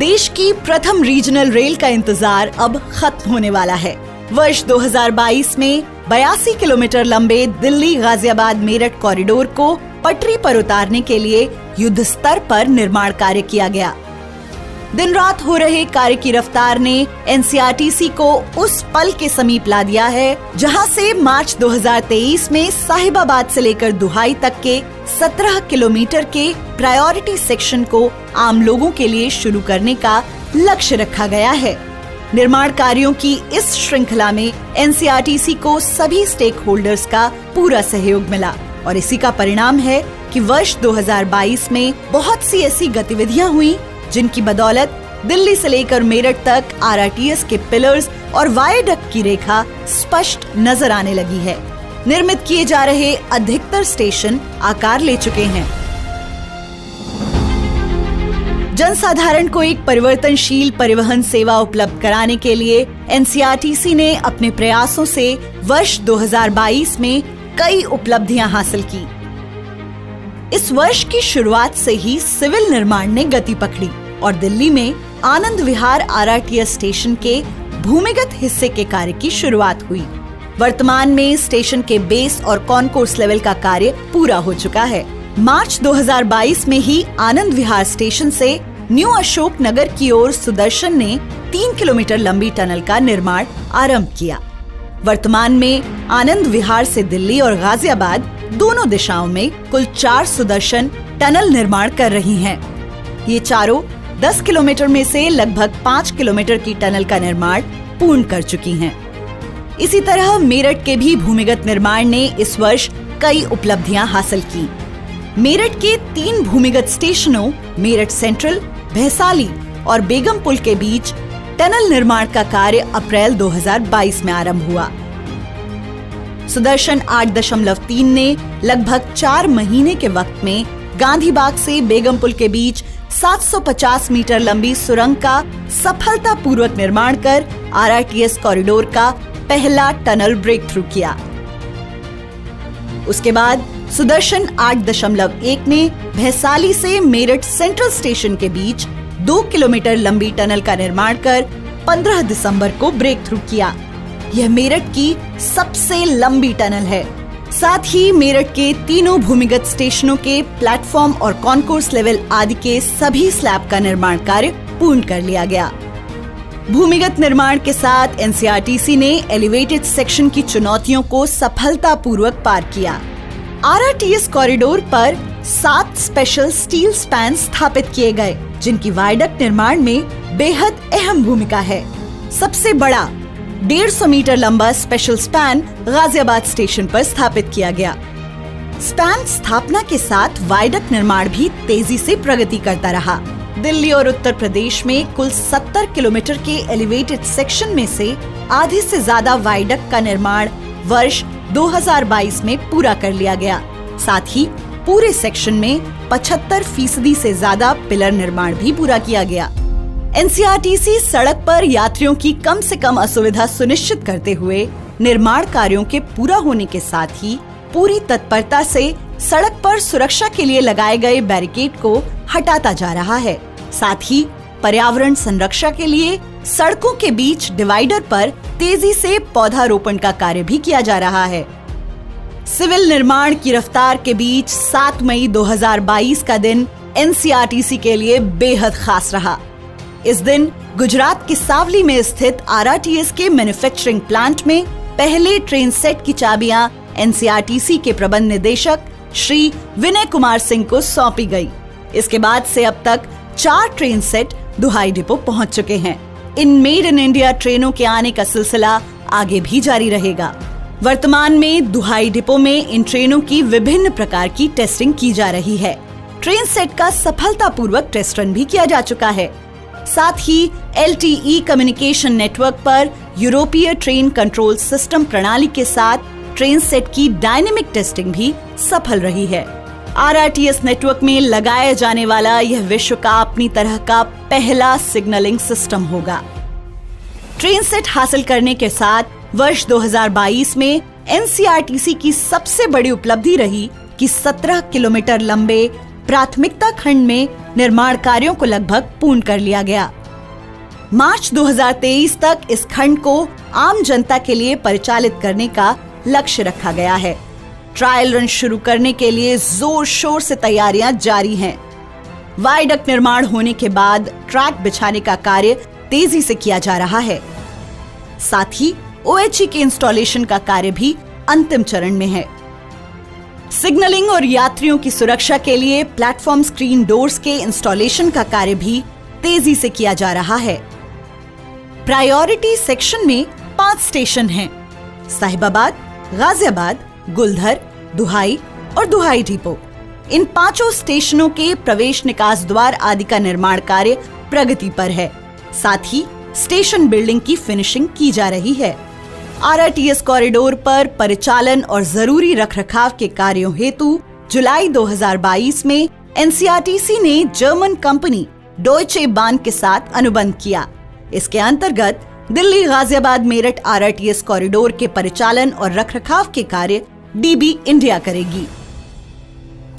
देश की प्रथम रीजनल रेल का इंतजार अब खत्म होने वाला है। वर्ष 2022 में 82 किलोमीटर लंबे दिल्ली गाजियाबाद मेरठ कॉरिडोर को पटरी पर उतारने के लिए युद्ध स्तर पर निर्माण कार्य किया गया। दिन रात हो रहे कार्य की रफ्तार ने एनसीआरटीसी को उस पल के समीप ला दिया है जहां से मार्च 2023 में साहिबाबाद से लेकर दुहाई तक के 17 किलोमीटर के प्रायोरिटी सेक्शन को आम लोगों के लिए शुरू करने का लक्ष्य रखा गया है। निर्माण कार्यों की इस श्रृंखला में एनसीआरटीसी को सभी स्टेक होल्डर्स का पूरा सहयोग मिला और इसी का परिणाम है कि वर्ष 2022 में बहुत सी ऐसी गतिविधियां हुई जिनकी बदौलत दिल्ली से लेकर मेरठ तक आरआरटीएस के पिलर्स और वायडक्ट की रेखा स्पष्ट नजर आने लगी है। निर्मित किए जा रहे अधिकतर स्टेशन आकार ले चुके हैं। जनसाधारण को एक परिवर्तनशील परिवहन सेवा उपलब्ध कराने के लिए एनसीआरटीसी ने अपने प्रयासों से वर्ष 2022 में कई उपलब्धियां हासिल की। इस वर्ष की शुरुआत से ही सिविल निर्माण ने गति पकड़ी और दिल्ली में आनंद विहार आरआरटीएस स्टेशन के भूमिगत हिस्से के कार्य की शुरुआत हुई। वर्तमान में स्टेशन के बेस और कॉन्कोर्स लेवल का कार्य पूरा हो चुका है। मार्च 2022 में ही आनंद विहार स्टेशन से न्यू अशोक नगर की ओर सुदर्शन ने 3 किलोमीटर लंबी टनल का निर्माण आरंभ किया। वर्तमान में आनंद विहार से दिल्ली और गाजियाबाद दोनों दिशाओं में कुल 4 सुदर्शन टनल निर्माण कर रही हैं। ये चारों 10 किलोमीटर में से लगभग 5 किलोमीटर की टनल का निर्माण पूर्ण कर चुकी हैं। इसी तरह मेरठ के भी भूमिगत निर्माण ने इस वर्ष कई उपलब्धियां हासिल की। मेरठ के 3 भूमिगत स्टेशनों मेरठ सेंट्रल, भैसाली और बेगमपुल के बीच टनल निर्माण का कार्य अप्रैल 2022 में आरंभ हुआ। सुदर्शन 8.3 ने लगभग 4 महीने के वक्त में गांधी बाग से बेगमपुल के बीच 750 मीटर लंबी सुरंग का सफलतापूर्वक निर्माण कर आरआरटीएस कॉरिडोर का पहला टनल ब्रेक थ्रू किया। उसके बाद सुदर्शन 8.1 ने भैसाली से मेरठ सेंट्रल स्टेशन के बीच 2 किलोमीटर लंबी टनल का निर्माण कर 15 दिसंबर को ब्रेक थ्रू किया। यह मेरठ की सबसे लंबी टनल है। साथ ही मेरठ के तीनों भूमिगत स्टेशनों के प्लेटफॉर्म और कॉन्कोर्स लेवल आदि के सभी स्लैब का निर्माण कार्य पूर्ण कर लिया गया। भूमिगत निर्माण के साथ एनसीआरटीसी ने एलिवेटेड सेक्शन की चुनौतियों को सफलतापूर्वक पार किया। आरआरटीएस कॉरिडोर पर 7 स्पेशल स्टील स्पैन स्थापित किए गए, जिनकी वायडक्ट निर्माण में बेहद अहम भूमिका है। सबसे बड़ा 150 मीटर लंबा स्पेशल स्पैन गाजियाबाद स्टेशन पर स्थापित किया गया। स्पैन स्थापना के साथ वायडक्ट निर्माण भी तेजी से प्रगति करता रहा। दिल्ली और उत्तर प्रदेश में कुल 70 किलोमीटर के एलिवेटेड सेक्शन में से आधे से ज्यादा वायडक्ट का निर्माण वर्ष 2022 में पूरा कर लिया गया। साथ ही पूरे सेक्शन में 75% से ज्यादा पिलर निर्माण भी पूरा किया गया। एनसीआरटीसी सड़क पर यात्रियों की कम से कम असुविधा सुनिश्चित करते हुए निर्माण कार्यों के पूरा होने के साथ ही पूरी तत्परता से सड़क पर सुरक्षा के लिए लगाए गए बैरिकेड को हटाता जा रहा है। साथ ही पर्यावरण संरक्षण के लिए सड़कों के बीच डिवाइडर पर तेजी से पौधारोपण का कार्य भी किया जा रहा है। सिविल निर्माण की रफ्तार के बीच 7 मई 2022 का दिन एनसीआरटीसी के लिए बेहद खास रहा। इस दिन गुजरात के सावली में स्थित आरआरटीएस के मैन्युफैक्चरिंग प्लांट में पहले ट्रेन सेट की चाबियां एनसीआरटीसी के प्रबंध निदेशक श्री विनय कुमार सिंह को सौंपी गई। इसके बाद से अब तक 4 ट्रेन सेट दुहाई डिपो पहुंच चुके हैं। इन मेड इन इंडिया ट्रेनों के आने का सिलसिला आगे भी जारी रहेगा। वर्तमान में दुहाई डिपो में इन ट्रेनों की विभिन्न प्रकार की टेस्टिंग की जा रही है। ट्रेन सेट का सफलतापूर्वक टेस्ट रन भी किया जा चुका है। साथ ही LTE कम्युनिकेशन नेटवर्क पर यूरोपीय ट्रेन कंट्रोल सिस्टम प्रणाली के साथ ट्रेन सेट की डायनेमिक टेस्टिंग भी सफल रही है। आरआरटीएस नेटवर्क में लगाया जाने वाला यह विश्व का अपनी तरह का पहला सिग्नलिंग सिस्टम होगा। ट्रेन सेट हासिल करने के साथ वर्ष 2022 में एनसीआरटीसी की सबसे बड़ी उपलब्धि रही कि 17 किलोमीटर लंबे प्राथमिकता खंड में निर्माण कार्यों को लगभग पूर्ण कर लिया गया। मार्च 2023 तक इस खंड को आम जनता के लिए परिचालित करने का लक्ष्य रखा गया है। ट्रायल रन शुरू करने के लिए जोर शोर से तैयारियां जारी हैं। वायडक्ट निर्माण होने के बाद ट्रैक बिछाने का कार्य तेजी से किया जा रहा है। साथ ही OHE के इंस्टॉलेशन का कार्य भी अंतिम चरण में है। सिग्नलिंग और यात्रियों की सुरक्षा के लिए प्लेटफॉर्म स्क्रीन डोर्स के इंस्टॉलेशन का कार्य भी तेजी से किया जा रहा है। प्रायोरिटी सेक्शन में 5 स्टेशन हैं: साहिबाबाद, गाजियाबाद, गुलधर, दुहाई और दुहाई डिपो। इन 5 स्टेशनों के प्रवेश निकास द्वार आदि का निर्माण कार्य प्रगति पर है। साथ ही स्टेशन बिल्डिंग की फिनिशिंग की जा रही है। RRTS कॉरिडोर पर परिचालन और जरूरी रखरखाव के कार्यों हेतु जुलाई 2022 में NCRTC ने जर्मन कंपनी डॉयचे बान के साथ अनुबंध किया। इसके अंतर्गत दिल्ली गाजियाबाद मेरठ RRTS कॉरिडोर के परिचालन और रखरखाव के कार्य DB इंडिया करेगी।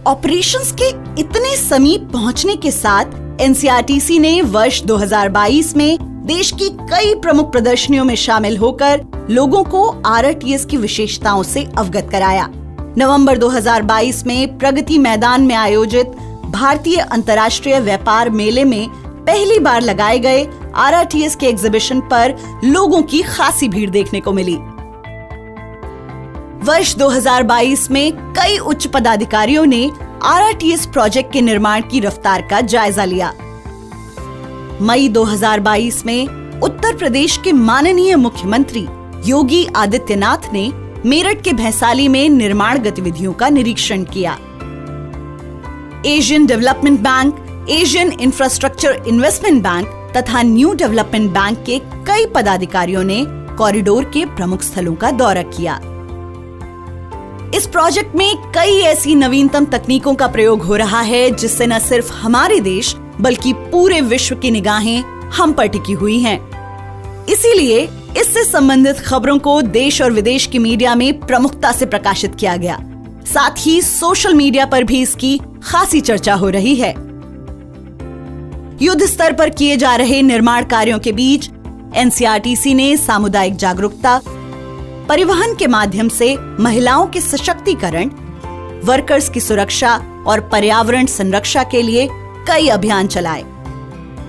ऑपरेशंस के इतने समीप पहुंचने के साथ NCRTC ने वर्ष 2022 में देश की कई प्रमुख प्रदर्शनियों में शामिल होकर लोगों को RRTS की विशेषताओं से अवगत कराया। नवंबर 2022 में प्रगति मैदान में आयोजित भारतीय अंतर्राष्ट्रीय व्यापार मेले में पहली बार लगाए गए RRTS के एग्जीबिशन पर लोगों की खासी भीड़ देखने को मिली। वर्ष 2022 में कई उच्च पदाधिकारियों ने RRTS प्रोजेक्ट के निर्माण की रफ्तार का जायजा लिया। मई 2022 में उत्तर प्रदेश के माननीय मुख्यमंत्री योगी आदित्यनाथ ने मेरठ के भैंसाली में निर्माण गतिविधियों का निरीक्षण किया। Asian development bank, Asian infrastructure investment bank तथा न्यू डेवलपमेंट बैंक के कई पदाधिकारियों ने कॉरिडोर के प्रमुख स्थलों का दौरा किया। इस प्रोजेक्ट में कई ऐसी नवीनतम तकनीकों का प्रयोग हो रहा है जिससे न सिर्फ हमारे देश बल्कि पूरे विश्व की निगाहें हम पर टिकी हुई हैं। इसीलिए इससे संबंधित खबरों को देश और विदेश की मीडिया में प्रमुखता से प्रकाशित किया गया। साथ ही सोशल मीडिया पर भी इसकी खासी चर्चा हो रही है। युद्ध स्तर पर किए जा रहे निर्माण कार्यों के बीच NCRTC ने सामुदायिक जागरूकता, परिवहन के माध्यम से महिलाओं के सशक्तिकरण, वर्कर्स की सुरक्षा और पर्यावरण संरक्षा के लिए कई अभियान चलाए।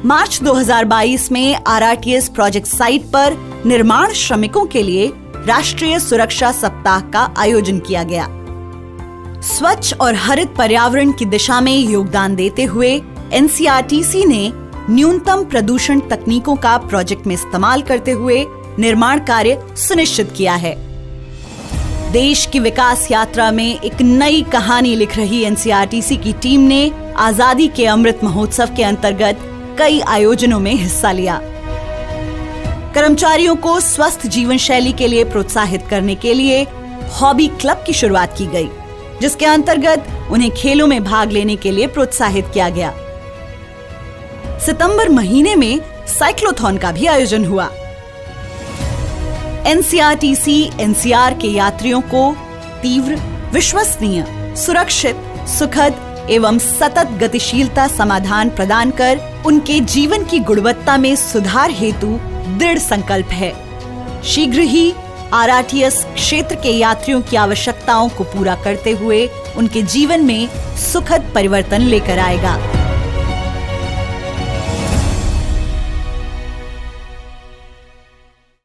मार्च 2022 में RRTS प्रोजेक्ट साइट पर निर्माण श्रमिकों के लिए राष्ट्रीय सुरक्षा सप्ताह का आयोजन किया गया। स्वच्छ और हरित पर्यावरण की दिशा में योगदान देते हुए NCRTC ने न्यूनतम प्रदूषण तकनीकों का प्रोजेक्ट में इस्तेमाल करते हुए निर्माण कार्य सुनिश्चित किया है। देश की विकास यात्रा में एक नई कहानी लिख रही NCRTC की टीम ने आजादी के अमृत महोत्सव के अंतर्गत कई आयोजनों में हिस्सा लिया। कर्मचारियों को स्वस्थ जीवन शैली के लिए प्रोत्साहित करने के लिए हॉबी क्लब की शुरुआत की गई, जिसके अंतर्गत उन्हें खेलों में भाग लेने के लिए प्रोत्साहित किया गया। सितंबर महीने में साइक्लोथॉन का भी आयोजन हुआ। NCRTC NCR के यात्रियों को तीव्र, विश्वसनीय, सुरक्षित, सुखद एवं सतत गतिशीलता समाधान प्रदान कर उनके जीवन की गुणवत्ता में सुधार हेतु दृढ़ संकल्प है। शीघ्र ही RRTS क्षेत्र के यात्रियों की आवश्यकताओं को पूरा करते हुए उनके जीवन में सुखद परिवर्तन लेकर आएगा।